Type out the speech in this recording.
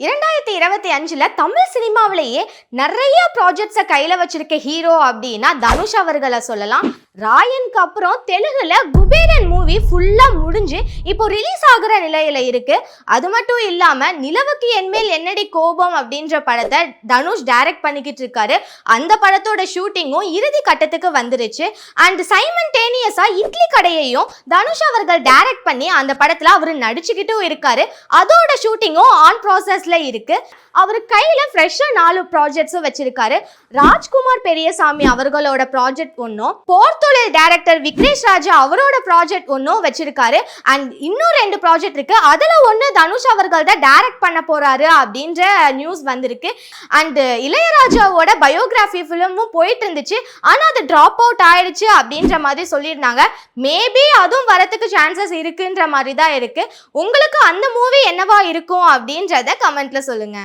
2025 தமிழ் சினிமாவிலேயே நிறைய ப்ராஜெக்ட்ஸை கையில் வச்சிருக்க ஹீரோ அப்படின்னா தனுஷ் அவர்களை சொல்லலாம். ராயனுக்கு அப்புறம் தெலுங்குல குபேரன் மூவி ஃபுல்லாக முடிஞ்சு இப்போ ரிலீஸ் ஆகிற நிலையில இருக்கு. அது மட்டும் இல்லாமல் நிலவுக்கு என்மேல் என்னடி கோபம் அப்படின்ற படத்தை தனுஷ் டைரக்ட் பண்ணிக்கிட்டு இருக்காரு. அந்த படத்தோட ஷூட்டிங்கும் இறுதி கட்டத்துக்கு வந்துருச்சு. அண்ட் சைமன்டேனியஸா இட்லி கடையையும் தனுஷ் அவர்கள் டைரக்ட் பண்ணி அந்த படத்தில் அவர் நடிச்சுக்கிட்டும் இருக்காரு. அதோட ஷூட்டிங்கும் ஆன் ப்ராசஸ் இருக்கு. அவர் கையில ஃப்ரெஷ்ஷா 4 ப்ராஜெக்ட்ஸும் வச்சிருக்காரு. ராஜ்குமார் பெரியசாமி அவர்களோட ப்ராஜெக்ட் ஒன்றும், போர்த்தொழில் டைரக்டர் விக்னேஷ் ராஜா அவரோட ப்ராஜெக்ட் ஒன்றும் வச்சிருக்காரு. அண்ட் இன்னும் 2 ப்ராஜெக்ட் இருக்கு. அதுல ஒன்று தனுஷ் அவர்கள் தான் டைரக்ட் பண்ண போறாரு அப்படின்ற நியூஸ் வந்திருக்கு. அண்ட் இளையராஜாவோட பயோகிராஃபி ஃபிலிமும் போயிட்டு இருந்துச்சு. ஆனா அது டிராப் அவுட் ஆயிடுச்சு அப்படின்ற மாதிரி சொல்லியிருந்தாங்க. மேபி அதுவும் வரத்துக்கு சான்சஸ் இருக்குன்ற மாதிரி தான் இருக்கு. உங்களுக்கு அந்த மூவி என்னவா இருக்கும் அப்படின்றத கமெண்ட்ல சொல்லுங்க.